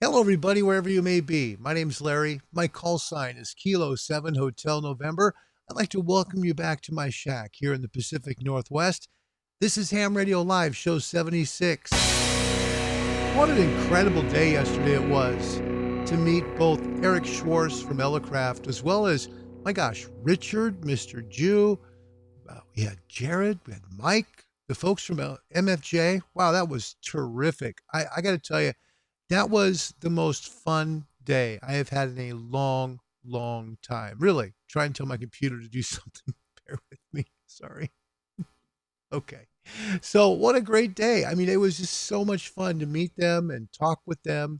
Hello, everybody, wherever you may be. My name's Larry. My call sign is Kilo 7 Hotel November. I'd like to welcome you back to my shack here in the Pacific Northwest. This is Ham Radio Live, show 76. What an incredible day yesterday it was to meet both Eric Schwartz from Ellicraft as well as, my gosh, Richard, Mr. Jew. We had Jared, we had Mike, the folks from MFJ. Wow, that was terrific. I got to tell you, that was the most fun day I have had in a long, long time. Really, try and tell my computer to do something. Bear with me. Sorry. Okay. So, what a great day. I mean, it was just so much fun to meet them and talk with them.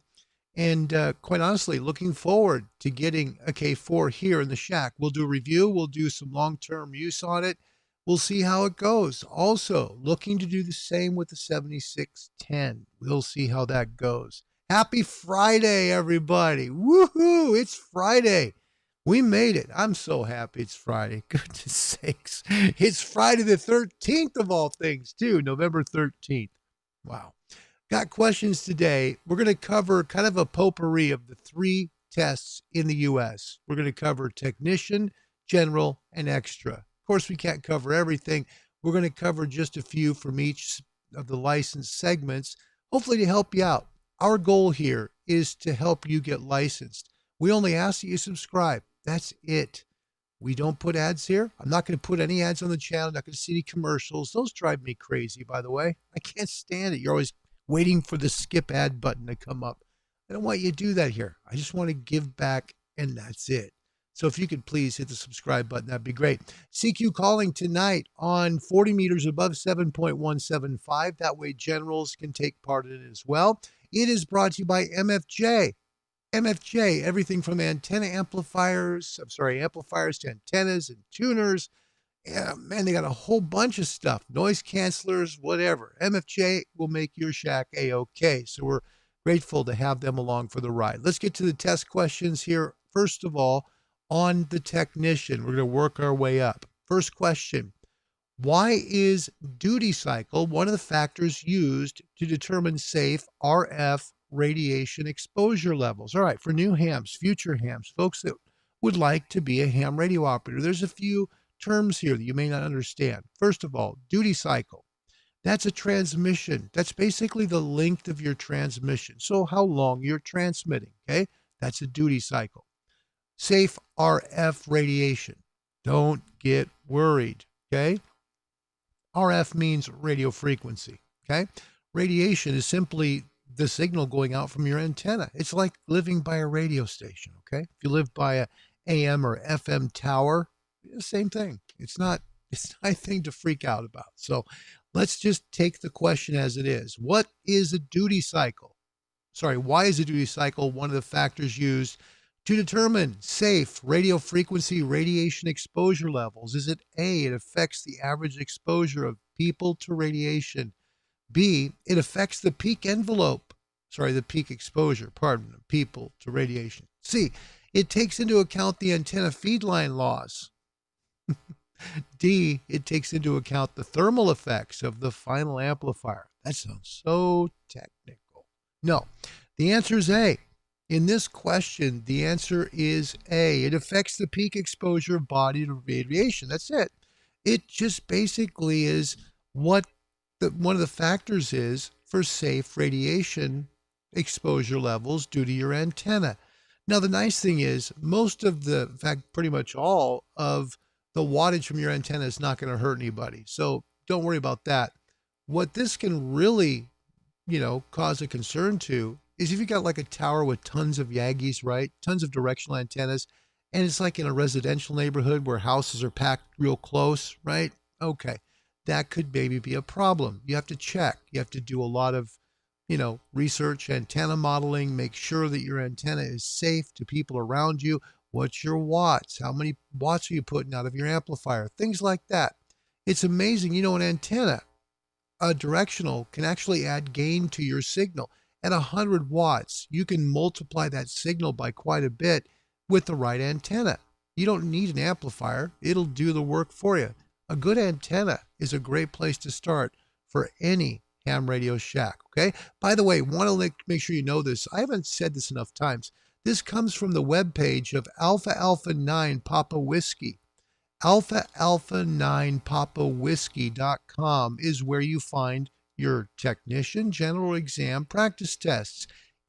And quite honestly, looking forward to getting a K4 here in the shack. We'll do a review, we'll do some long term use on it. We'll see how it goes. Also, looking to do the same with the 7610. We'll see how that goes. Happy Friday, everybody. Woohoo! It's Friday. We made it. I'm so happy it's Friday. Goodness sakes. It's Friday the 13th of all things, too. November 13th. Wow. Got questions today. We're going to cover kind of a potpourri of the three tests in the U.S. We're going to cover technician, general, and extra. Of course, we can't cover everything. We're going to cover just a few from each of the licensed segments, hopefully to help you out. Our goal here is to help you get licensed. We only ask that you subscribe. That's it. We don't put ads here. I'm not going to put any ads on the channel. I'm not going to see any commercials. Those drive me crazy, by the way. I can't stand it. You're always waiting for the skip ad button to come up. I don't want you to do that here. I just want to give back, and that's it. So if you could please hit the subscribe button, that'd be great. CQ calling tonight on 40 meters above 7.175. That way generals can take part in it as well. It is brought to you by MFJ. MFJ, everything from amplifiers to antennas and tuners. Yeah, man, they got a whole bunch of stuff. Noise cancelers, whatever. MFJ will make your shack A-OK. So we're grateful to have them along for the ride. Let's get to the test questions here. First of all, on the technician, we're going to work our way up. First question. Why is duty cycle one of the factors used to determine safe RF radiation exposure levels? All right, for new hams, future hams, folks that would like to be a ham radio operator, there's a few terms here that you may not understand. First of all, duty cycle. That's a transmission. That's basically the length of your transmission. So how long you're transmitting, okay? That's a duty cycle. Safe RF radiation. Don't get worried, okay? RF means radio frequency, okay? Radiation is simply the signal going out from your antenna. It's like living by a radio station, okay? If you live by a AM or FM tower, same thing. It's not anything to freak out about. So let's just take the question as it is. What is a duty cycle? Why is a duty cycle one of the factors used to determine safe radio frequency radiation exposure levels? Is it A, it affects the average exposure of people to radiation? B, it affects the peak exposure, people to radiation. C, it takes into account the antenna feed line loss. D, it takes into account the thermal effects of the final amplifier. That sounds so technical. No, the answer is A. In this question, the answer is A. It affects the peak exposure of body to radiation. That's it. It just basically is what one of the factors is for safe radiation exposure levels due to your antenna. Now, the nice thing is in fact, pretty much all of the wattage from your antenna is not going to hurt anybody. So don't worry about that. What this can really, cause a concern to is if you got like a tower with tons of Yagis, right? Tons of directional antennas, and it's like in a residential neighborhood where houses are packed real close, right? Okay. That could maybe be a problem. You have to check. You have to do a lot of, research, antenna modeling, make sure that your antenna is safe to people around you. What's your watts? How many watts are you putting out of your amplifier? Things like that. It's amazing. An antenna, a directional, can actually add gain to your signal. At 100 watts, you can multiply that signal by quite a bit with the right antenna. You don't need an amplifier. It'll do the work for you. A good antenna is a great place to start for any Ham Radio Shack. Okay. By the way, want to make sure you know this. I haven't said this enough times. This comes from the webpage of Alpha Alpha 9 Papa Whiskey. Alpha Alpha 9 Papa Whiskey.com is where you find your technician general exam practice tests.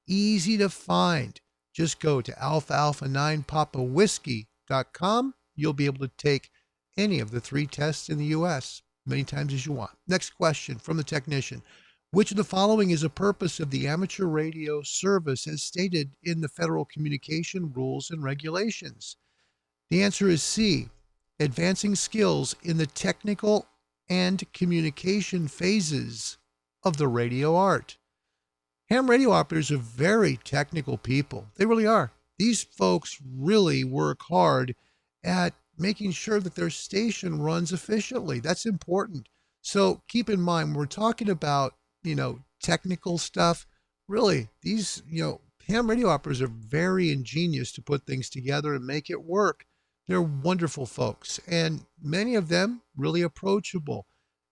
Easy to find. Just go to Alpha Alpha 9 Papa Whiskey.com. You'll be able to take any of the 3 tests in the U.S. many times as you want. Next question from the technician. Which of the following is a purpose of the amateur radio service as stated in the Federal Communication Rules and Regulations? The answer is C. Advancing skills in the technical and communication phases of the radio art. Ham radio operators are very technical people. They really are. These folks really work hard at making sure that their station runs efficiently. That's important. So keep in mind, when we're talking about, technical stuff, really, these, ham radio operators are very ingenious to put things together and make it work. They're wonderful folks, and many of them really approachable.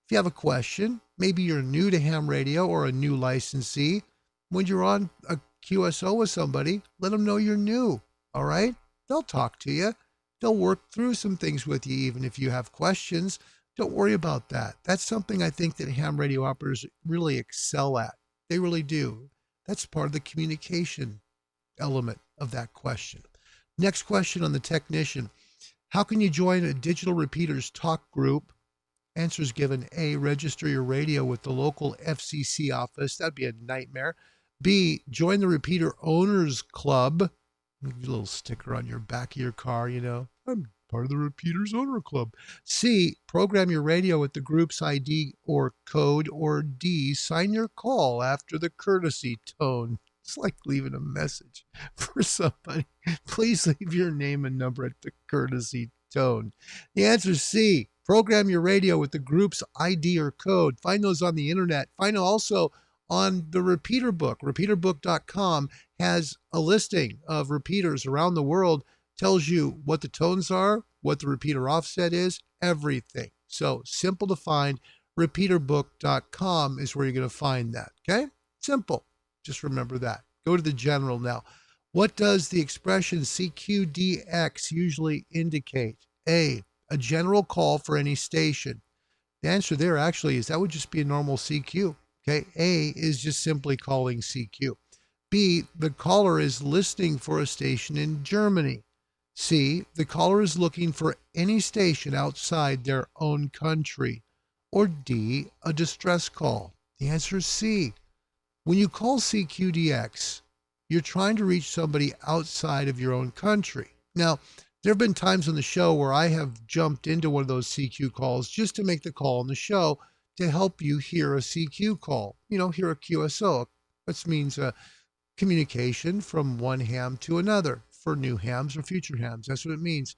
If you have a question, maybe you're new to ham radio or a new licensee, when you're on a QSO with somebody, let them know you're new, all right? They'll talk to you. They'll work through some things with you, even if you have questions. Don't worry about that. That's something I think that ham radio operators really excel at. They really do. That's part of the communication element of that question. Next question on the technician. How can you join a digital repeaters talk group? Answers given. A, register your radio with the local FCC office. That'd be a nightmare. B, join the repeater owners club. A little sticker on your back of your car, I'm part of the repeaters owner club. C, program your radio with the group's ID or code. Or D, sign your call after the courtesy tone. It's like leaving a message for somebody. Please leave your name and number at the courtesy tone. The answer is C. Program your radio with the group's ID or code. Find those on the internet. Find them also on the repeater book. Repeaterbook.com has a listing of repeaters around the world, tells you what the tones are, what the repeater offset is, everything. So simple to find. Repeaterbook.com is where you're going to find that. Okay? Simple. Just remember that. Go to the general now. What does the expression CQDX usually indicate? A general call for any station. The answer there actually is that would just be a normal CQ. Okay, A is just simply calling CQ. B, the caller is listening for a station in Germany. C, the caller is looking for any station outside their own country. Or D, a distress call. The answer is C. When you call CQDX, you're trying to reach somebody outside of your own country. Now, there have been times on the show where I have jumped into one of those CQ calls just to make the call on the show to help you hear a CQ call, hear a QSO. That means communication from one ham to another for new hams or future hams. That's what it means.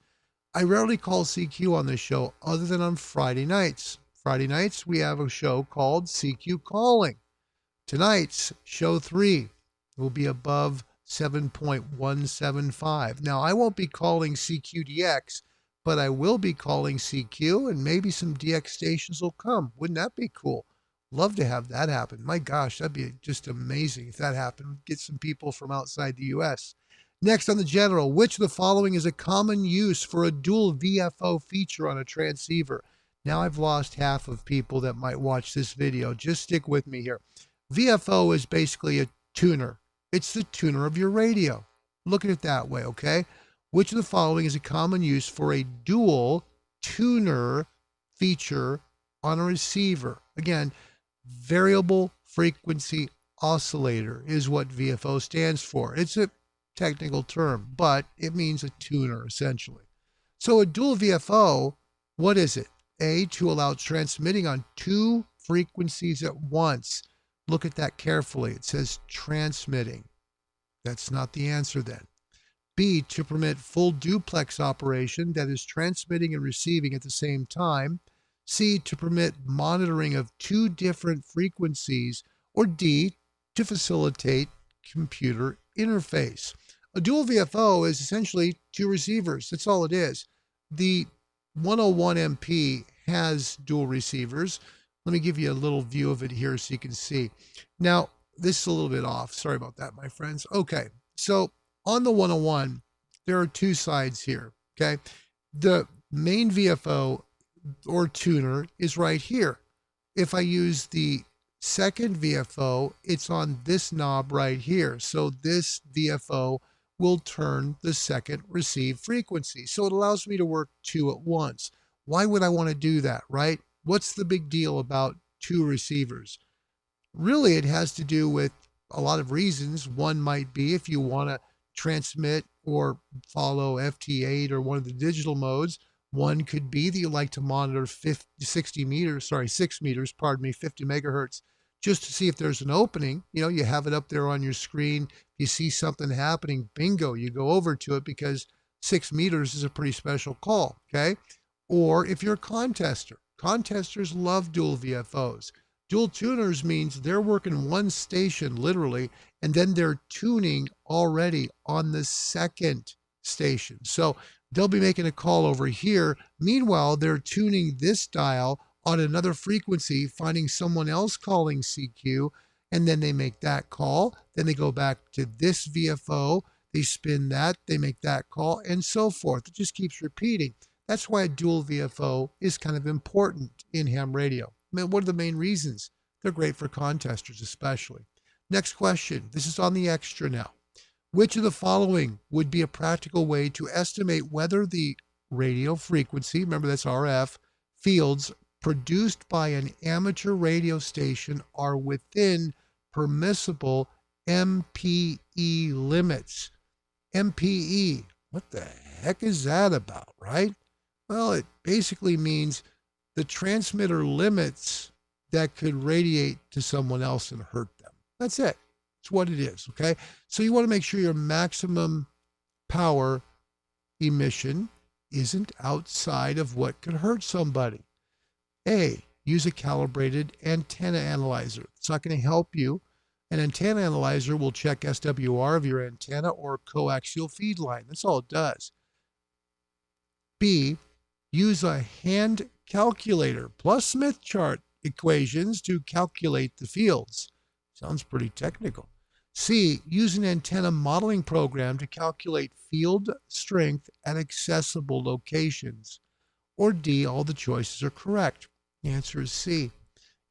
I rarely call CQ on this show other than on Friday nights. Friday nights, we have a show called CQ Calling. Tonight's show 3 will be above 7.175. Now, I won't be calling CQDX, but I will be calling CQ, and maybe some DX stations will come. Wouldn't that be cool? Love to have that happen. My gosh, that'd be just amazing if that happened. Get some people from outside the U.S. Next on the general, which of the following is a common use for a dual VFO feature on a transceiver? Now I've lost half of people that might watch this video. Just stick with me here. VFO is basically a tuner. It's the tuner of your radio. Look at it that way, okay? Which of the following is a common use for a dual tuner feature on a receiver? Again, variable frequency oscillator is what VFO stands for. It's a technical term, but it means a tuner essentially. So a dual VFO, what is it? A, to allow transmitting on 2 frequencies at once. Look at that carefully. It says transmitting. That's not the answer then. B, to permit full duplex operation, that is transmitting and receiving at the same time. C, to permit monitoring of 2 different frequencies. Or D, to facilitate computer interface. A dual VFO is essentially 2 receivers. That's all it is. The 101 MP has dual receivers. Let me give you a little view of it here so you can see. Now, this is a little bit off. Sorry about that, my friends. Okay, so on the 101, there are two sides here, okay? The main VFO or tuner is right here. If I use the second VFO, it's on this knob right here. So this VFO will turn the second receive frequency. So it allows me to work two at once. Why would I want to do that, right? What's the big deal about two receivers? Really, it has to do with a lot of reasons. One might be if you want to transmit or follow FT8 or one of the digital modes. One could be that you like to monitor 6 meters, 50 megahertz, just to see if there's an opening. You know, you have it up there on your screen. You see something happening, bingo, you go over to it because 6 meters is a pretty special call, okay? Or if you're a contester, contesters love dual VFOs. Dual tuners means they're working one station literally, and then they're tuning already on the second station. So they'll be making a call over here. Meanwhile, they're tuning this dial on another frequency, finding someone else calling CQ, and then they make that call. Then they go back to this VFO, they spin that, they make that call, and so forth. It just keeps repeating. That's why a dual VFO is kind of important in ham radio. I mean, what are the main reasons? They're great for contesters especially. Next question. This is on the extra now. Which of the following would be a practical way to estimate whether the radio frequency, remember that's RF, fields produced by an amateur radio station are within permissible MPE limits? MPE, what the heck is that about, right? Well, it basically means the transmitter limits that could radiate to someone else and hurt them. That's it. It's what it is, okay? So you want to make sure your maximum power emission isn't outside of what could hurt somebody. A, use a calibrated antenna analyzer. It's not going to help you. An antenna analyzer will check SWR of your antenna or coaxial feed line. That's all it does. B, use a hand calculator plus Smith chart equations to calculate the fields. Sounds pretty technical. C, use an antenna modeling program to calculate field strength at accessible locations. Or D, all the choices are correct. The answer is C.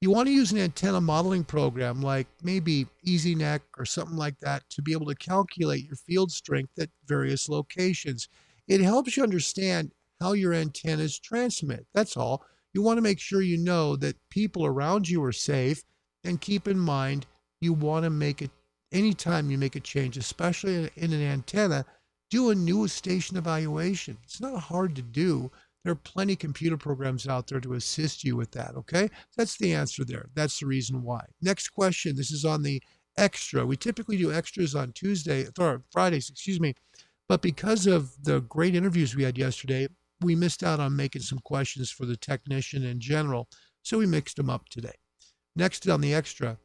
You want to use an antenna modeling program like maybe EasyNet or something like that to be able to calculate your field strength at various locations. It helps you understand how your antennas transmit. That's all. You want to make sure you know that people around you are safe, and keep in mind you want to make it anytime you make a change, especially in an antenna, do a new station evaluation. It's not hard to do. There are plenty of computer programs out there to assist you with that, okay? That's the answer there. That's the reason why. Next question. This is on the extra. We typically do extras on Fridays, but because of the great interviews we had yesterday, we missed out on making some questions for the technician in general, so we mixed them up today. Next on the extra,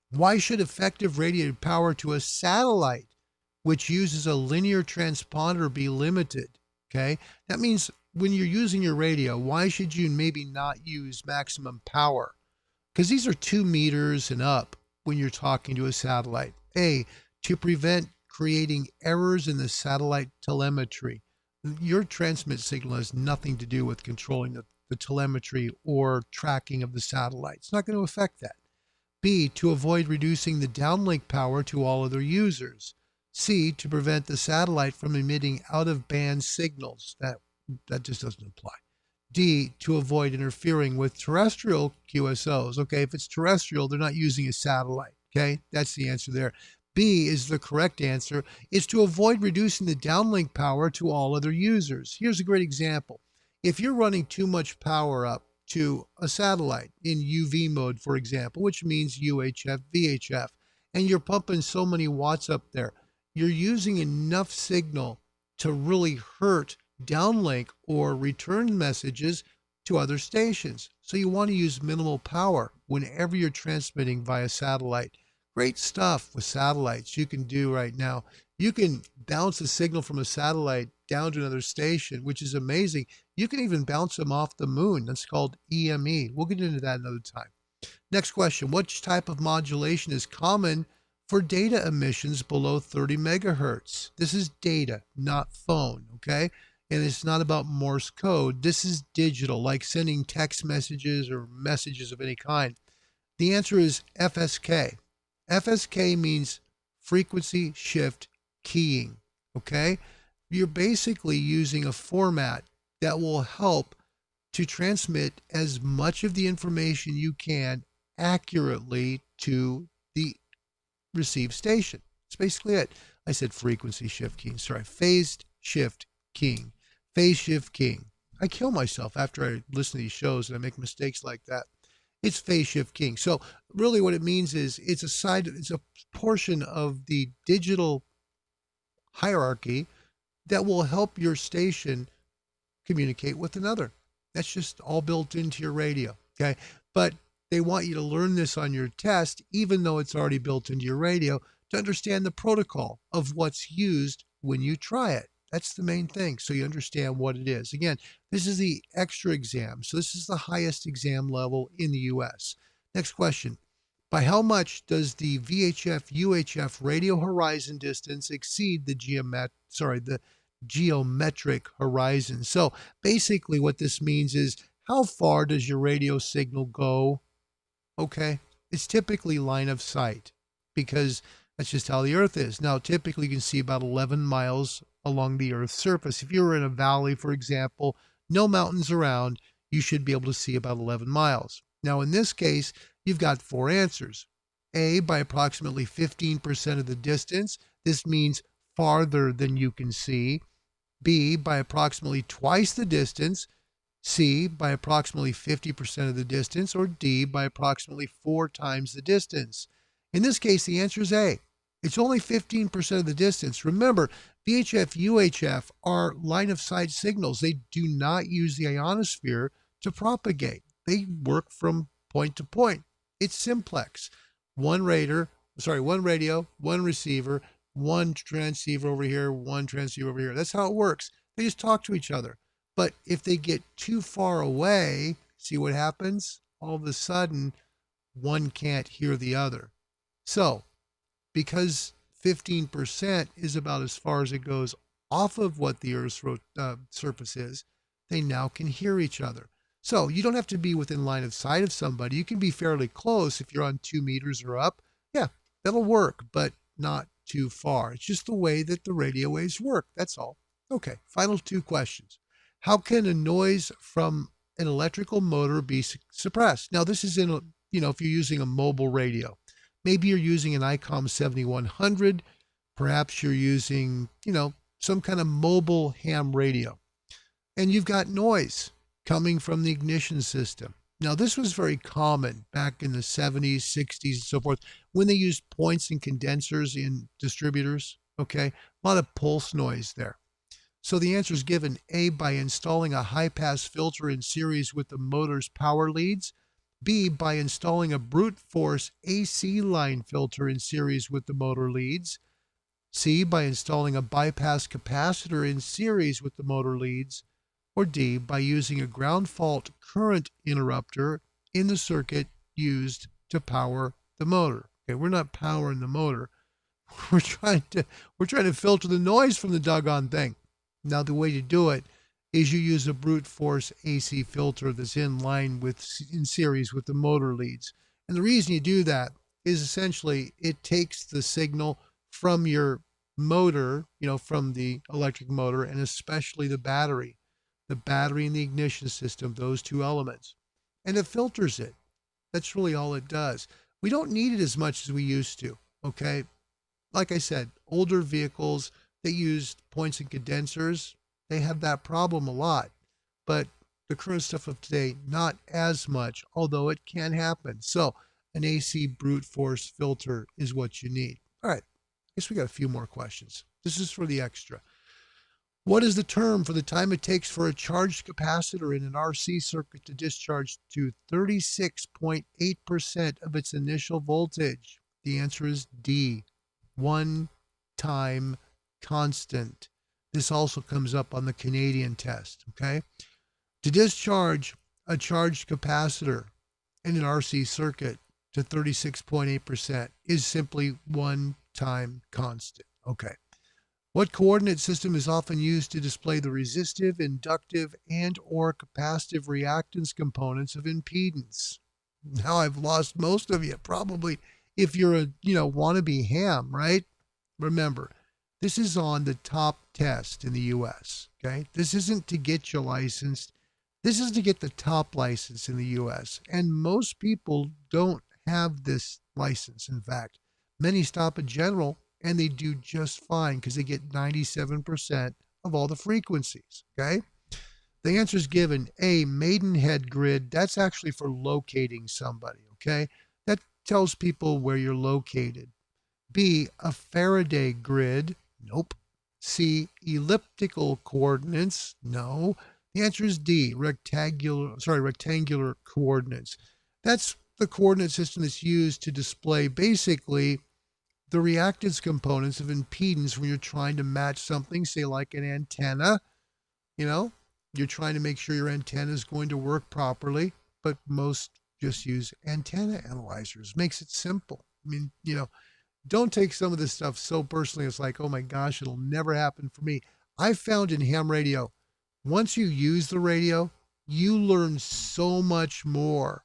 why should effective radiated power to a satellite which uses a linear transponder be limited? Okay, that means when you're using your radio, why should you maybe not use maximum power? Because these are 2 meters and up when you're talking to a satellite. A, to prevent creating errors in the satellite telemetry. Your transmit signal has nothing to do with controlling the telemetry or tracking of the satellite. It's not going to affect that. B, to avoid reducing the downlink power to all other users. C, to prevent the satellite from emitting out-of-band signals. That just doesn't apply. D, to avoid interfering with terrestrial QSOs. Okay, if it's terrestrial, they're not using a satellite. Okay, that's the answer there. B is the correct answer. It's to avoid reducing the downlink power to all other users. Here's a great example. If you're running too much power up to a satellite in UV mode, for example, which means UHF, VHF, and you're pumping so many watts up there, you're using enough signal to really hurt downlink or return messages to other stations. So you want to use minimal power whenever you're transmitting via satellite. Great stuff with satellites you can do right now. You can bounce a signal from a satellite down to another station, which is amazing. You can even bounce them off the moon. That's called EME. We'll get into that another time. Next question. Which type of modulation is common for data emissions below 30 megahertz? This is data, not phone, okay? And it's not about Morse code. This is digital, like sending text messages or messages of any kind. The answer is FSK. FSK means frequency shift keying, okay? You're basically using a format that will help to transmit as much of the information you can accurately to the received station. That's basically it. I said frequency shift keying. Sorry, phased shift keying. Phase shift keying. I kill myself after I listen to these shows and I make mistakes like that. It's phase shift keying. So really what it means is it's a portion of the digital hierarchy that will help your station communicate with another. That's just all built into your radio, okay? But they want you to learn this on your test, even though it's already built into your radio, to understand the protocol of what's used when you try it. That's the main thing, so you understand what it is. Again, this is the extra exam, so this is the highest exam level in the U.S. Next question. By how much does the VHF-UHF radio horizon distance exceed the geometric horizon? So basically what this means is how far does your radio signal go? Okay, it's typically line of sight because that's just how the Earth is. Now, typically you can see about 11 miles along the Earth's surface. If you were in a valley, for example, no mountains around, you should be able to see about 11 miles. Now, in this case, you've got four answers. A, by approximately 15% of the distance. This means farther than you can see. B, by approximately twice the distance. C, by approximately 50% of the distance. Or D, by approximately 4 times the distance. In this case, the answer is A. It's only 15% of the distance. Remember, VHF, UHF are line of sight signals. They do not use the ionosphere to propagate. They work from point to point. It's simplex. One radio, one receiver, one transceiver over here, one transceiver over here. That's how it works. They just talk to each other. But if they get too far away, see what happens? All of a sudden, one can't hear the other. So, because 15% is about as far as it goes off of what the Earth's surface is, they now can hear each other. So you don't have to be within line of sight of somebody. You can be fairly close if you're on 2 meters or up. Yeah, that'll work, but not too far. It's just the way that the radio waves work. That's all. Okay, final 2 questions. How can a noise from an electrical motor be suppressed? Now, this is if you're using a mobile radio. Maybe you're using an ICOM 7100. Perhaps you're using, some kind of mobile ham radio. And you've got noise coming from the ignition system. Now, this was very common back in the 70s, 60s, and so forth, when they used points and condensers in distributors, okay? A lot of pulse noise there. So the answer is given A, by installing a high-pass filter in series with the motor's power leads. B, by installing a brute force AC line filter in series with the motor leads. C, by installing a bypass capacitor in series with the motor leads. Or D, by using a ground fault current interrupter in the circuit used to power the motor. Okay, we're not powering the motor. We're trying to filter the noise from the doggone thing. Now, the way to do it is you use a brute force AC filter that's in series with the motor leads. And the reason you do that is essentially it takes the signal from your motor, from the electric motor, and especially the battery and the ignition system, those 2 elements, and it filters it. That's really all it does. We don't need it as much as we used to, okay? Like I said, older vehicles that used points and condensers, they have that problem a lot. But the current stuff of today, not as much, although it can happen. So an AC brute force filter is what you need. All right, I guess we got a few more questions. This is for the extra. What is the term for the time it takes for a charged capacitor in an RC circuit to discharge to 36.8% of its initial voltage? The answer is D, 1 time constant. This also comes up on the Canadian test, okay? To discharge a charged capacitor in an RC circuit to 36.8% is simply one time constant. Okay. What coordinate system is often used to display the resistive, inductive, and or capacitive reactance components of impedance? Now I've lost most of you, probably, if you're a, wannabe ham, right? Remember, this is on the top test in the US, okay? This isn't to get you licensed. This is to get the top license in the US. And most people don't have this license. In fact, many stop at general and they do just fine because they get 97% of all the frequencies, okay? The answer is given. A, Maidenhead grid. That's actually for locating somebody, okay? That tells people where you're located. B, a Faraday grid. Nope. C, elliptical coordinates. No. The answer is D, rectangular coordinates. That's the coordinate system that's used to display basically the reactance components of impedance when you're trying to match something, say like an antenna. You're trying to make sure your antenna is going to work properly, but most just use antenna analyzers. Makes it simple. I mean, don't take some of this stuff so personally. It's like, oh my gosh, it'll never happen for me. I found in ham radio, once you use the radio, you learn so much more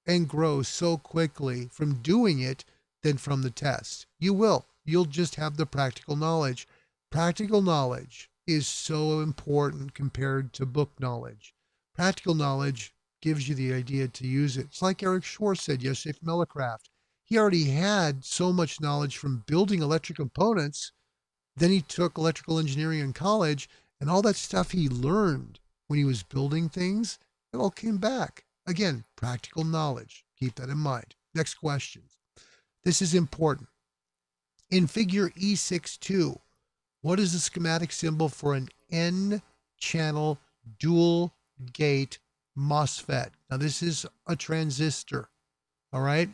and grow so quickly from doing it than from the test. You will. You'll just have the practical knowledge. Practical knowledge is so important compared to book knowledge. Practical knowledge gives you the idea to use it. It's like Eric Schwartz said yesterday from Millicraft. He already had so much knowledge from building electric components. Then he took electrical engineering in college, and all that stuff he learned when he was building things, it all came back. Again, practical knowledge. Keep that in mind. Next question. This is important. In figure E62, what is the schematic symbol for an N-channel dual gate MOSFET? Now, this is a transistor, all right?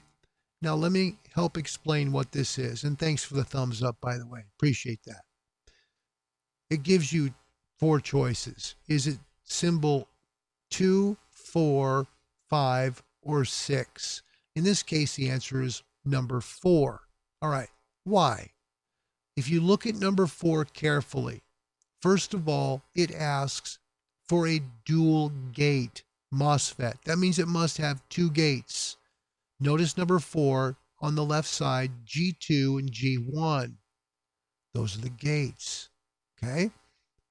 Now, let me help explain what this is. And thanks for the thumbs up, by the way. Appreciate that. It gives you 4 choices. Is it symbol 2, 4, 5, or 6? In this case, the answer is number 4. All right. Why? If you look at number 4 carefully, first of all, it asks for a dual gate MOSFET. That means it must have 2 gates. Notice number 4 on the left side, G2 and G1. Those are the gates. Okay.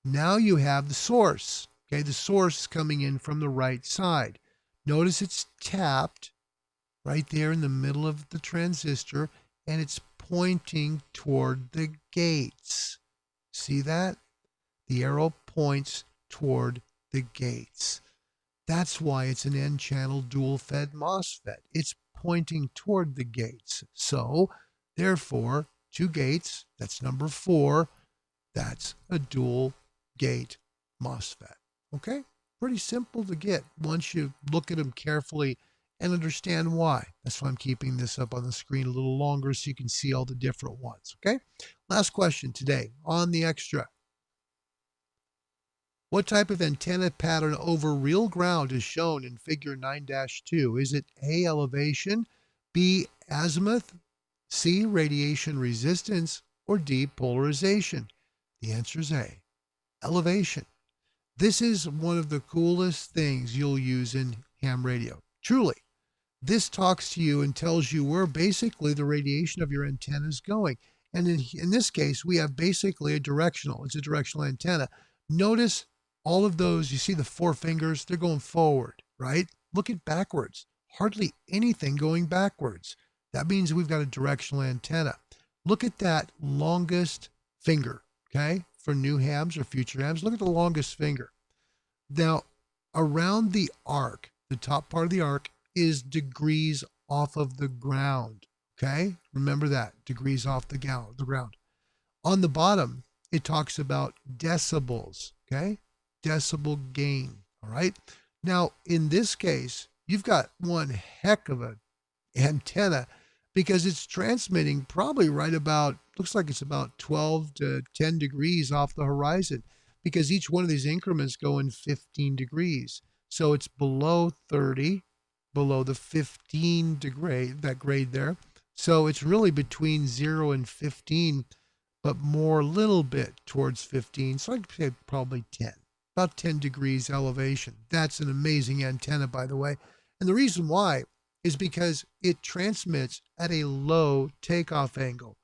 Now you have the source. Okay. The source coming in from the right side. Notice it's tapped right there in the middle of the transistor, and it's pointing toward the gates. See that? The arrow points toward the gates. That's why it's an N-channel dual-fed MOSFET. It's pointing toward the gates. So, therefore, 2 gates, that's number 4, that's a dual-gate MOSFET. Okay? Pretty simple to get once you look at them carefully and understand why. That's why I'm keeping this up on the screen a little longer so you can see all the different ones. Okay? Last question today on the extra. What type of antenna pattern over real ground is shown in figure 9-2? Is it A, elevation, B, azimuth, C, radiation resistance, or D, polarization? The answer is A, elevation. This is one of the coolest things you'll use in ham radio. Truly. This talks to you and tells you where basically the radiation of your antenna is going. And in this case, we have basically it's a directional antenna. Notice all of those, you see the 4 fingers, they're going forward, right? Look at backwards. Hardly anything going backwards. That means we've got a directional antenna. Look at that longest finger, okay? For new hams or future hams, look at the longest finger. Now, around the arc, the top part of the arc is degrees off of the ground, okay? Remember that, degrees off the ground. On the bottom, it talks about decibels, okay? Decibel gain, all right? Now, in this case, you've got one heck of an antenna because it's transmitting probably right about looks like it's about 12 to 10 degrees off the horizon, because each one of these increments go in 15 degrees. So it's below 30, below the 15 degree, that grade there. So it's really between 0 and 15, but more a little bit towards 15. So I'd say probably 10, about 10 degrees elevation. That's an amazing antenna, by the way. And the reason why is because it transmits at a low takeoff angle.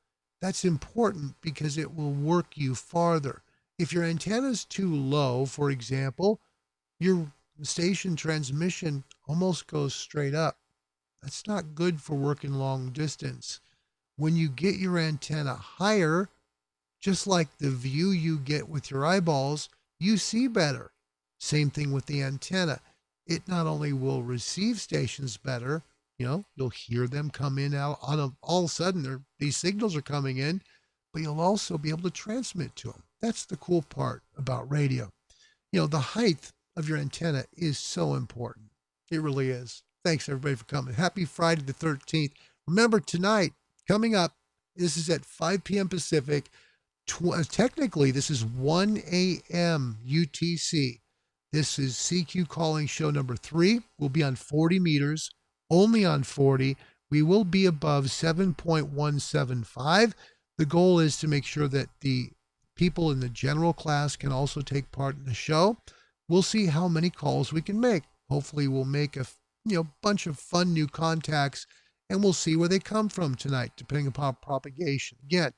That's important because it will work you farther. If your antenna is too low, for example, your station transmission almost goes straight up. That's not good for working long distance. When you get your antenna higher, just like the view you get with your eyeballs, you see better. Same thing with the antenna. It not only will receive stations better, you'll hear them come in out all of a sudden these signals are coming in, but you'll also be able to transmit to them. That's the cool part about radio. The height of your antenna is so important. It really is. Thanks everybody for coming. Happy Friday the 13th. Remember tonight, coming up, this is at 5 p.m. Pacific. Technically, this is 1 a.m. UTC. This is CQ Calling Show number 3. We'll be on 40 meters, only on 40. We will be above 7.175. The goal is to make sure that the people in the general class can also take part in the show. We'll see how many calls we can make. Hopefully we'll make a bunch of fun new contacts, and we'll see where they come from tonight, depending upon propagation. Again,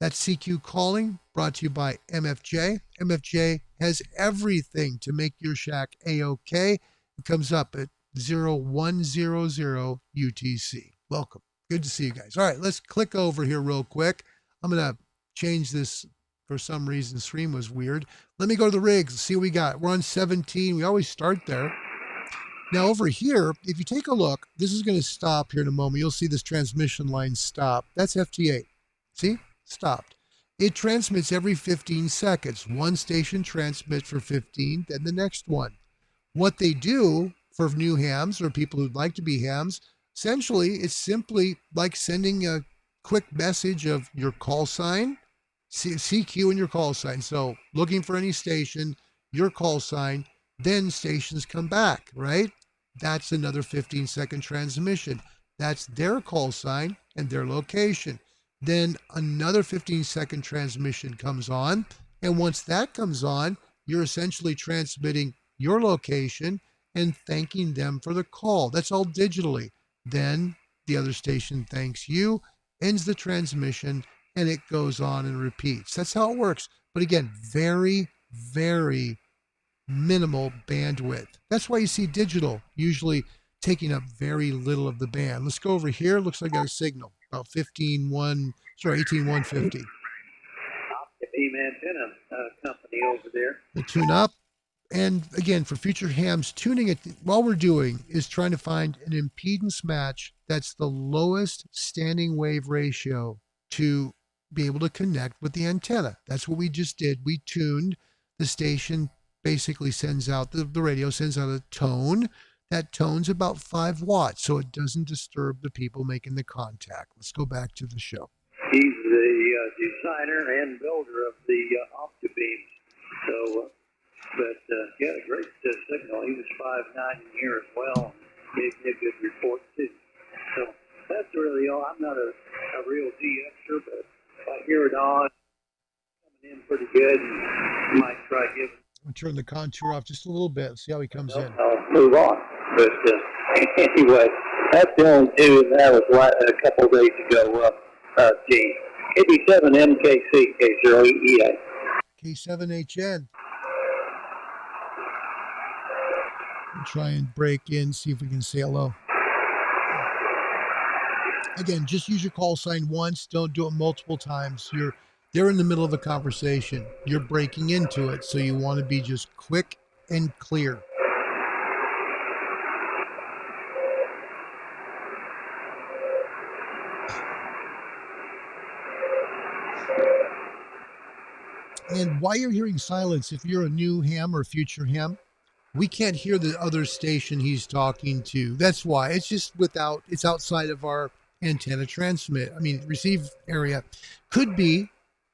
that's CQ Calling, brought to you by MFJ. MFJ has everything to make your shack A-OK. It comes up at 0100 UTC. Welcome. Good to see you guys. All right, let's click over here real quick. I'm going to change this. For some reason, stream was weird. Let me go to the rigs and see what we got. We're on 17. We always start there. Now over here, if you take a look, this is going to stop here in a moment. You'll see this transmission line stop. That's FT8. See? Stopped. It transmits every 15 seconds. One station transmits for 15, then the next one. What they do for new hams or people who'd like to be hams, essentially, it's simply like sending a quick message of your call sign, CQ and your call sign. So looking for any station, your call sign, then stations come back, right? That's another 15-second transmission. That's their call sign and their location. Then another 15-second transmission comes on. And once that comes on, you're essentially transmitting your location and thanking them for the call. That's all digitally. Then the other station thanks you, ends the transmission, and it goes on and repeats. That's how it works. But again, very, very minimal bandwidth. That's why you see digital usually taking up very little of the band. Let's go over here. Looks like I got a signal. About 18150. Beam antenna company over there. We'll tune up. And again, for future hams, tuning it, all we're doing is trying to find an impedance match that's the lowest standing wave ratio to be able to connect with the antenna. That's what we just did. We tuned. The station basically sends out, the radio sends out a tone. That tone's about 5 watts, so it doesn't disturb the people making the contact. Let's go back to the show. He's the designer and builder of the OptiBeams. So, he had a great signal. He was 5'9" in here as well. Gave me a good report too. So that's really all. I'm not a real DXer, but if I hear it on, coming in pretty good, and might try giving. I'll turn the contour off just a little bit. See how he comes in. I'll move on. But anyway, that's the only two, and that was a couple of days ago. Gene. 87 MKC, K0EA. K7HN. We'll try and break in, see if we can say hello. Again, just use your call sign once. Don't do it multiple times. They're in the middle of a conversation. You're breaking into it, so you want to be just quick and clear. And why you're hearing silence, if you're a new ham or future ham, we can't hear the other station he's talking to. That's why. It's just it's outside of our antenna receive area. Could be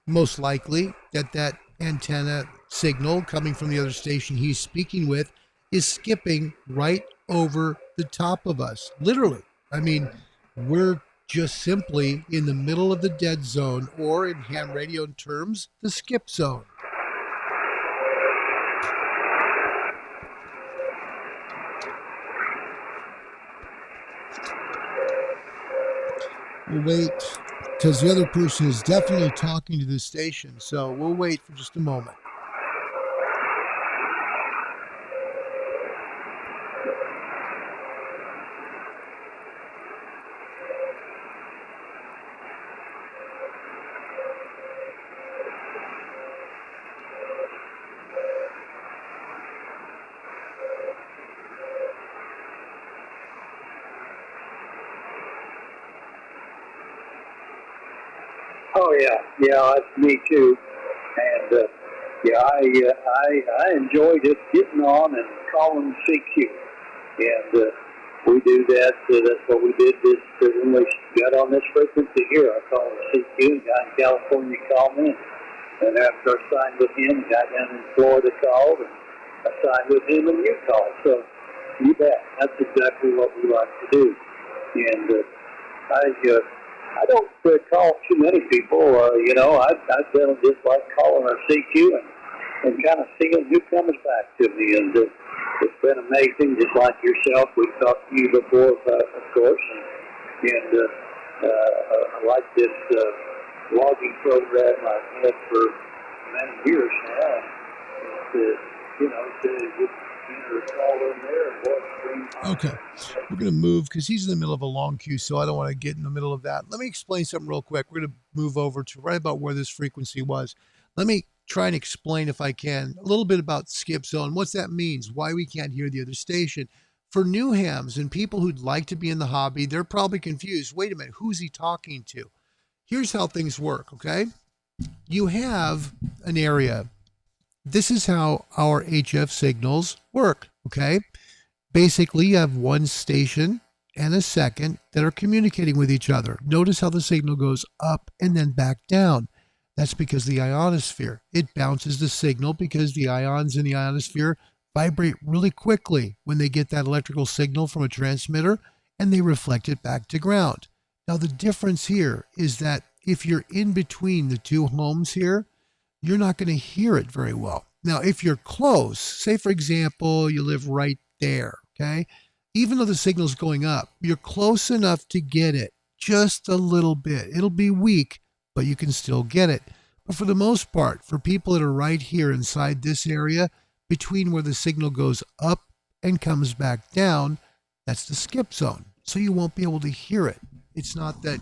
most likely that antenna signal coming from the other station he's speaking with is skipping right over the top of us. Literally. I mean, we're just simply in the middle of the dead zone, or in ham radio terms, the skip zone. We'll wait because the other person is definitely talking to the station, so we'll wait for just a moment. Oh yeah, that's me too. And I enjoy just getting on and calling CQ. And we do that. That's what we did when we got on this frequency here. I called CQ. A guy in California called me, and after I signed with him, a guy down in Florida called, and I signed with him, and you called. So you bet. That's exactly what we like to do. And I don't call too many people. I've been just like calling our CQ and kind of seeing who comes back to me. And it's been amazing, just like yourself. We've talked to you before, of course. And I like this logging program I've had for many years now. Okay, we're going to move because he's in the middle of a long queue, so I don't want to get in the middle of that. Let me explain something real quick. We're going to move over to right about where this frequency was. Let me try and explain, if I can, a little bit about skip zone, what that means, why we can't hear the other station. For new hams and people who'd like to be in the hobby, they're probably confused. Wait a minute, who's he talking to? Here's how things work, okay? You have an area. This is how our HF signals work, okay? Basically, you have one station and a second that are communicating with each other. Notice how the signal goes up and then back down. That's because the ionosphere. It bounces the signal because the ions in the ionosphere vibrate really quickly when they get that electrical signal from a transmitter, and they reflect it back to ground. Now, the difference here is that if you're in between the two homes here, you're not going to hear it very well. Now, if you're close, say for example, you live right there, okay? Even though the signal's going up, you're close enough to get it just a little bit. It'll be weak, but you can still get it. But for the most part, for people that are right here inside this area, between where the signal goes up and comes back down, that's the skip zone. So you won't be able to hear it. It's not that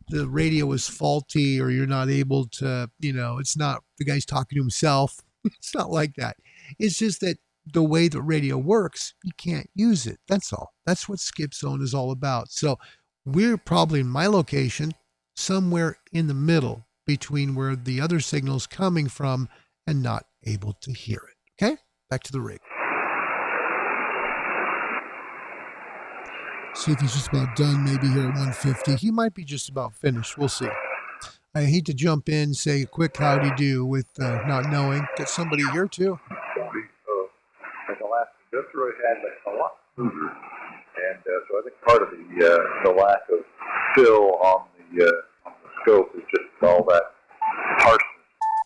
the radio is faulty or you're not able to, it's not the guy's talking to himself. It's not like that. It's just that the way the radio works, you can't use it. That's all. That's what skip zone is all about. So we're probably in my location, somewhere in the middle between where the other signal's coming from and not able to hear it. Okay? Back to the rig. See if he's just about done, maybe here at 150. He might be just about finished. We'll see. I hate to jump in, say a quick howdy do with not knowing. Get somebody here too. In the last industrial had a lot smoother, and so I think part of the lack of fill on the scope is just all that harshness.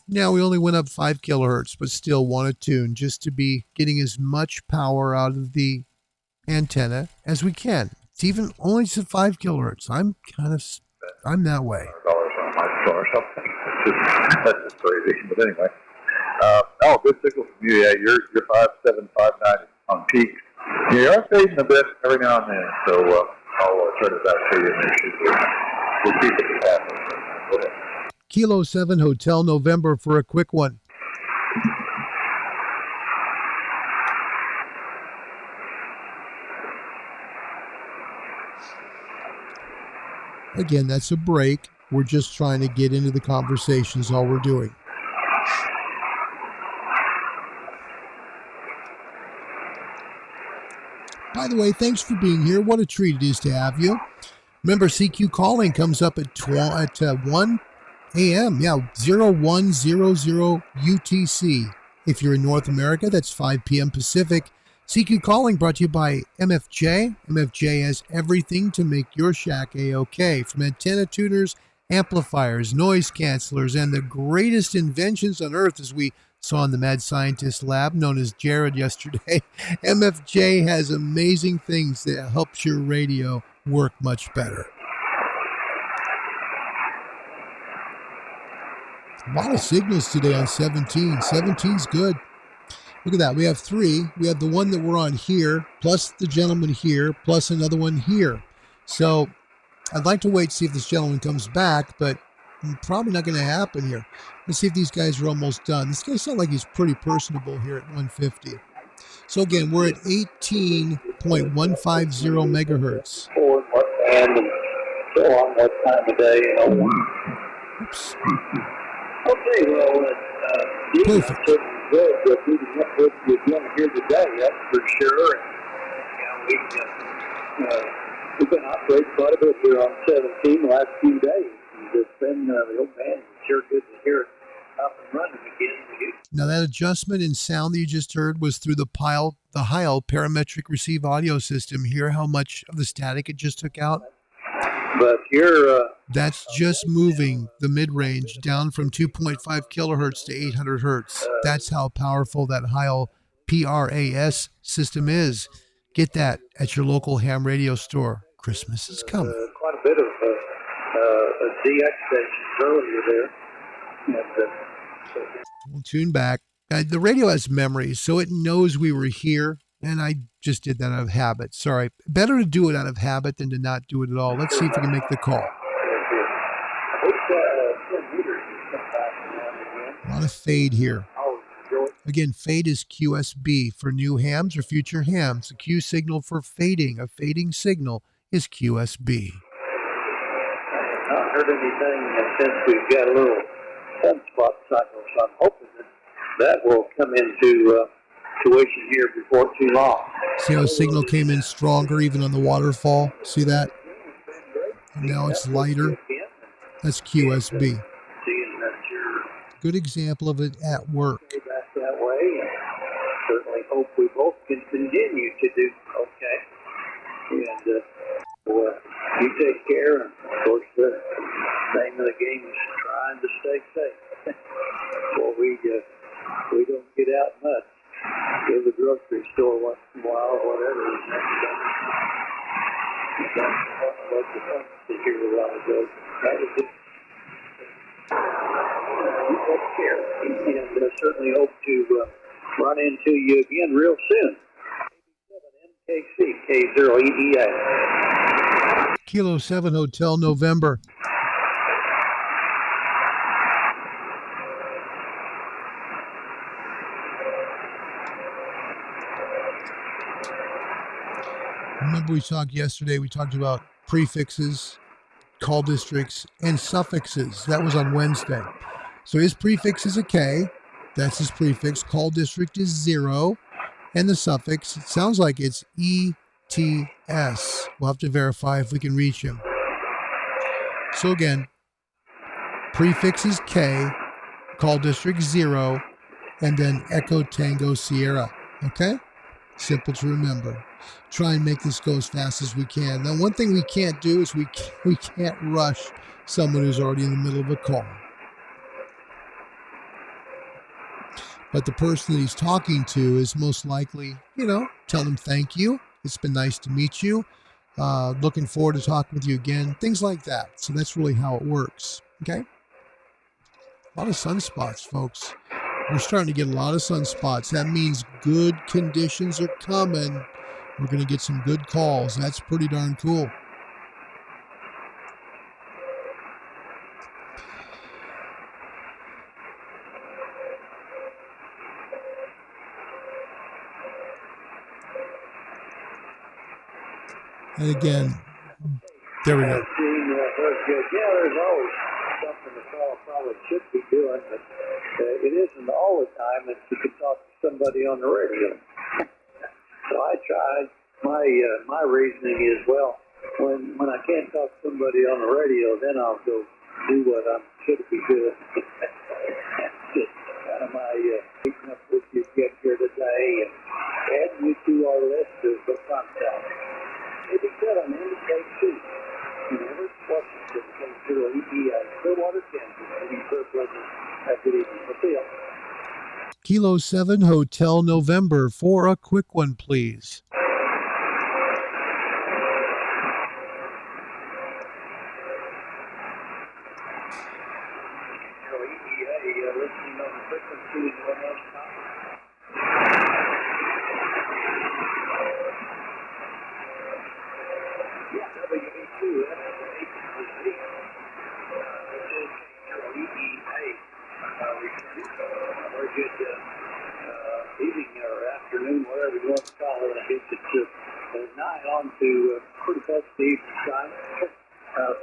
Now we only went up 5 kilohertz, but still want to tune just to be getting as much power out of the antenna as we can. It's even only to 5 kilohertz. I'm that way. $100 on my store or something. That's just crazy. But anyway. Good signal from you. Yeah, you're 5.759 on peak. Yeah, you are fading a bit every now and then, so I'll turn it back to you and make sure we'll keep it happening. Go ahead. Kilo 7 Hotel November for a quick one. Again, that's a break. We're just trying to get into the conversation is all we're doing. By the way, thanks for being here. What a treat it is to have you. Remember, CQ calling comes up at 1 a.m. Yeah, 0100 UTC. If you're in North America, that's 5 p.m. Pacific. CQ calling brought to you by MFJ. MFJ has everything to make your shack A-OK, from antenna tuners, amplifiers, noise cancelers, and the greatest inventions on earth, as we saw in the mad scientist lab known as Jared yesterday. MFJ has amazing things that helps your radio work much better. A lot of signals today on 17. 17's good. Look at that. We have 3. We have the one that we're on here, plus the gentleman here, plus another one here. So I'd like to wait to see if this gentleman comes back, but probably not going to happen here. Let's see if these guys are almost done. This guy sounds like he's pretty personable here at 150. So again, we're at 18.150 megahertz. And so on, what time of day and all. Oops. Okay, well, Perfect. Good meeting up with you again here today, that's for sure. And, we've been operating quite a bit here on 17 the last few days. And it's been, the old man, sure good to hear it up and running again. Now that adjustment in sound that you just heard was through the Heil parametric receive audio system. Hear how much of the static it just took out? But you're... That's just moving the mid-range down from 2.5 kilohertz to 800 hertz. That's how powerful that Heil PRAS system is. Get that at your local ham radio store. Christmas is coming. Quite a bit of DX stations earlier there. And, We'll tune back. The radio has memories, so it knows we were here, and I just did that out of habit. Sorry. Better to do it out of habit than to not do it at all. Let's see if we can make the call. A lot of fade here. Again, fade is QSB for new hams or future hams. The Q signal for fading, a fading signal, is QSB. Not heard anything since we've got a little sunspot cycle, so I'm hoping that will come into tuition here before too long. See how a signal came in stronger even on the waterfall? See that? And now it's lighter. That's QSB. Good example of it at work. That way, and certainly hope we both can continue to do okay. And you take care, and of course the name of the game is trying to stay safe. Well, we don't get out much. Go to the grocery store once in a while, or whatever. That's what the fun to hear a while ago. That was it. You take care, and certainly hope to run into you again real soon. MKC K0EEA. Kilo 7 Hotel November. Remember we talked yesterday, we talked about prefixes, call districts, and suffixes. That was on Wednesday. So his prefix is a K. That's his prefix. Call district is 0. And the suffix, it sounds like it's ETS. We'll have to verify if we can reach him. So again, prefix is K, call district 0, and then Echo Tango Sierra. Okay? Simple to remember. Try and make this go as fast as we can. Now, one thing we can't do is we can't rush someone who's already in the middle of a call. But the person that he's talking to is most likely, tell them thank you. It's been nice to meet you. Looking forward to talking with you again. Things like that. So that's really how it works. Okay? A lot of sunspots, folks. We're starting to get a lot of sunspots. That means good conditions are coming. We're going to get some good calls. That's pretty darn cool. And again, there we go. Yeah, there's always something the fellow probably should be doing, but it isn't all the time that you can talk to somebody on the radio. So I tried. My reasoning is, well, when I can't talk to somebody on the radio, then I'll go do what I should be doing. That's just kind of my keeping up with you get here today and adding you to our list of contacts. Maybe good on MK2. Whenever it's Washington, K0 EPA, Clearwater, Kansas. Maybe for a pleasure. Have a good evening. We'll see you. Kilo 7 Hotel November for a quick one, please. Listening on the frequency of 1 else time. Yeah, WB2, that's APC. This is EEA. Very good evening or afternoon, whatever you want to call it. I guess it's nigh on to pretty close to evening time.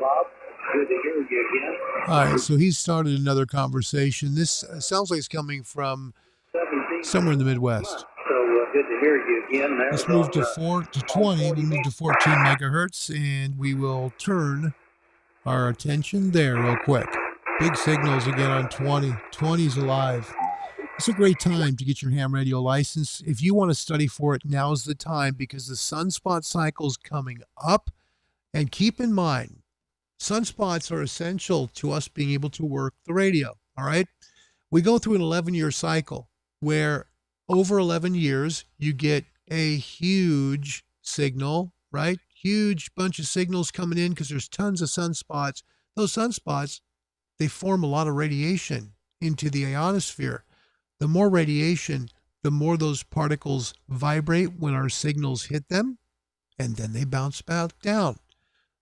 Bob, good to hear you again. All right, so he started another conversation. This sounds like it's coming from somewhere in the Midwest. So good to hear you again. Let's move to 20. We move to 14 megahertz, and we will turn our attention there real quick. Big signals again on 20. 20's alive. It's a great time to get your ham radio license. If you want to study for it, now's the time because the sunspot cycle's coming up. And keep in mind, sunspots are essential to us being able to work the radio, all right? We go through an 11-year cycle where over 11 years, you get a huge signal, right? Huge bunch of signals coming in because there's tons of sunspots. Those sunspots, they form a lot of radiation into the ionosphere. The more radiation, the more those particles vibrate when our signals hit them, and then they bounce back down.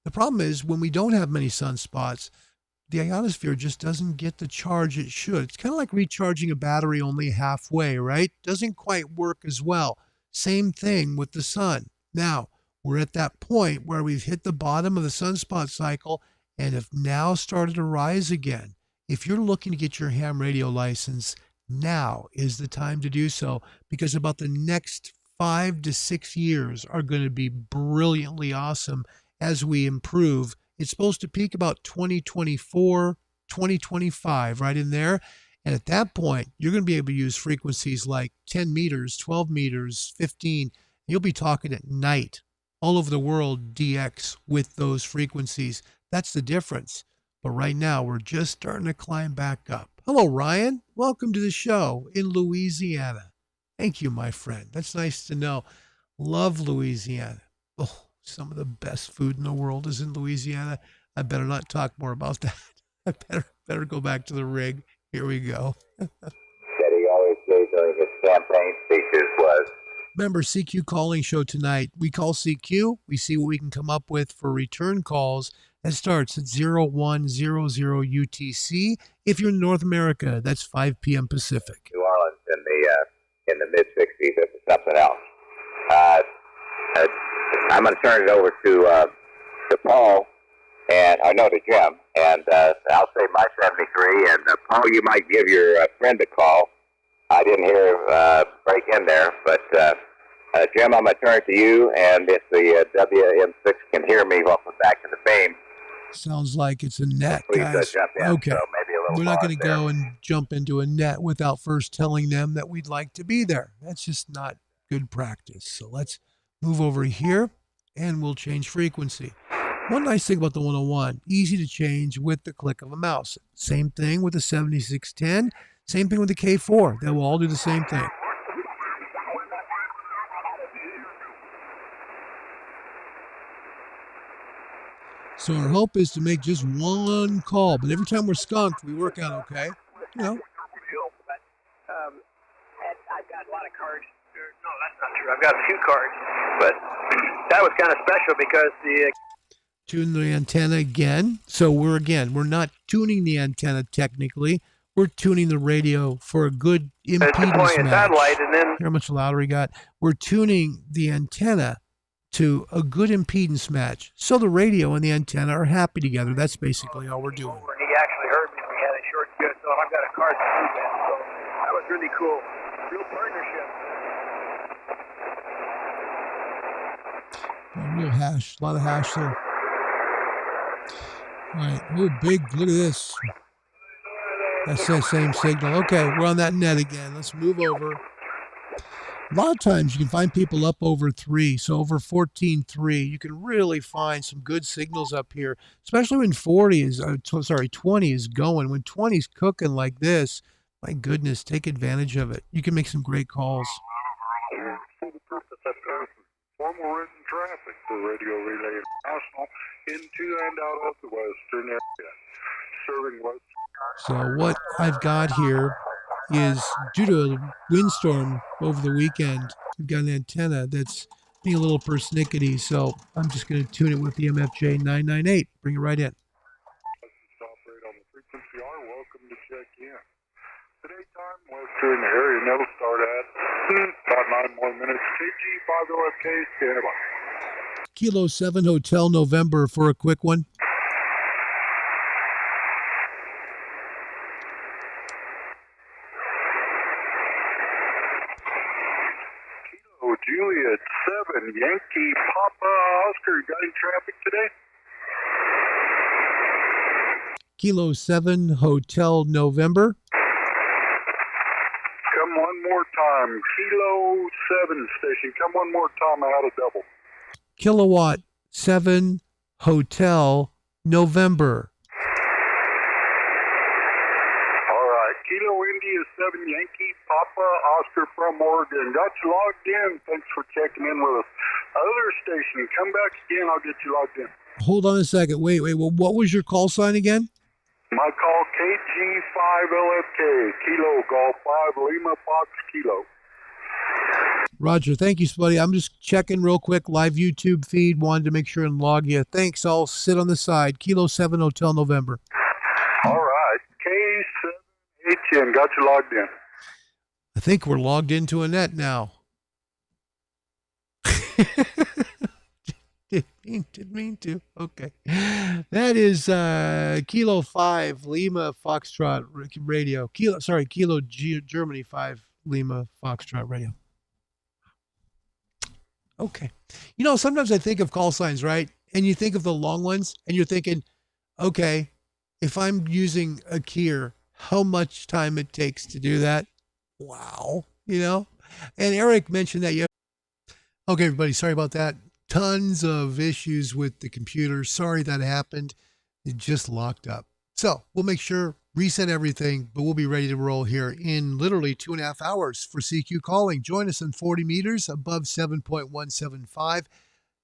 The problem is when we don't have many sunspots, the ionosphere just doesn't get the charge it should. It's kind of like recharging a battery only halfway, right? Doesn't quite work as well. Same thing with the sun. Now, we're at that point where we've hit the bottom of the sunspot cycle and have now started to rise again. If you're looking to get your ham radio license, now is the time to do so because about the next 5 to 6 years are going to be brilliantly awesome as we improve. It's supposed to peak about 2024, 2025, right in there. And at that point, you're going to be able to use frequencies like 10 meters, 12 meters, 15. You'll be talking at night all over the world DX with those frequencies. That's the difference. But right now, we're just starting to climb back up. Hello, Ryan. Welcome to the show in Louisiana. Thank you, my friend. That's nice to know. Love Louisiana. Oh, some of the best food in the world is in Louisiana. I better not talk more about that. I better go back to the rig. Here we go. That he always gave during his campaign speeches was. Remember, CQ calling show tonight. We call CQ. We see what we can come up with for return calls. That starts at 0100 UTC. If you're in North America, that's 5 p.m. Pacific. New Orleans in the mid '60s. It was something else. I'm going to turn it over to Paul, and I know to Jim, and I'll say my 73. And Paul, you might give your friend a call. I didn't hear break in there, but Jim, I'm going to turn it to you, and if the WM6 can hear me, welcome back to the fame. Sounds like it's a net, Please, guys. jump in. Okay. So maybe a little We're not going to there. go and jump into a net without first telling them that we'd like to be there. That's just not good practice. So let's move over here, and we'll change frequency. One nice thing about the 101, easy to change with the click of a mouse. Same thing with the 7610. Same thing with the K4. They will all do the same thing. So our hope is to make just one call, but every time we're skunked, we work out okay. You know. I've got a lot of cards. No, that's not true. I've got a few cards, but that was kind of special because the tune the antenna again. So we're not tuning the antenna technically. We're tuning the radio for a good impedance match. Satellite, and then Hear how much louder we got. We're tuning the antenna to a good impedance match. So the radio and the antenna are happy together. That's basically all we're doing. he actually heard me. We had a short good, so I've got a card to prove that. So that was really cool. Real partnership. Real hash, a lot of hash there. All right, oh, big, look at this. That's the same signal. Okay, we're on that net again. Let's move over. A lot of times you can find people up over 3, so over 14.3. You can really find some good signals up here, especially when 20 is going. When 20 is cooking like this, my goodness, take advantage of it. You can make some great calls. For the purpose of formal written traffic for Radio Relay International into and out of the western area, serving west. So what I've got here is, due to a windstorm over the weekend, we've got an antenna that's being a little persnickety, so I'm just going to tune it with the MFJ 998. Bring it right in. Operate on the frequency R. Welcome to check in. The daytime western area will start at about 9 more minutes. KG50FK, stand by. Kilo 7 Hotel November for a quick one. Juliet 7, Yankee Papa Oscar. Got any traffic today? Kilo 7 Hotel November. Come one more time. Kilo 7 station. Come one more time. I had a double. Kilowatt 7 Hotel November. All right. Kilo India 7, Yankee Papa Oscar from Oregon. Got you logged in. Thanks for checking in with us. Other station, come back again. I'll get you logged in. Hold on a second. Wait. Well, what was your call sign again? My call KG5LFK. Kilo Golf 5 Lima Fox Kilo. Roger. Thank you, buddy. I'm just checking real quick. Live YouTube feed. Wanted to make sure and log you. Thanks. I'll sit on the side. Kilo 7 Hotel November. All right. K7HN. Got you logged in. I think we're logged into a net now. Didn't mean to. Okay. That is Kilo 5 Lima Foxtrot Radio. Kilo Germany 5 Lima Foxtrot Radio. Okay. You know, sometimes I think of call signs, right? And you think of the long ones and you're thinking, okay, if I'm using a keyer, how much time it takes to do that? Wow. You know? And Eric mentioned that. Okay, everybody, sorry about that. Tons of issues with the computer. Sorry that happened. It just locked up. So we'll make sure, reset everything, but we'll be ready to roll here in literally 2.5 hours for CQ Calling. Join us in 40 meters above 7.175.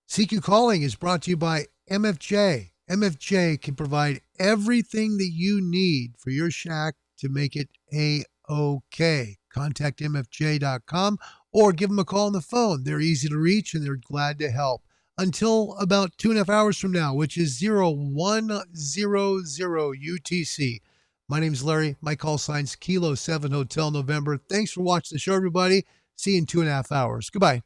CQ Calling is brought to you by MFJ. MFJ can provide everything that you need for your shack to make it A-OK. Contact MFJ.com or give them a call on the phone. They're easy to reach and they're glad to help. Until about 2.5 hours from now, which is 0100 UTC. My name's Larry. My call sign's Kilo 7 Hotel November. Thanks for watching the show, everybody. See you in 2.5 hours. Goodbye.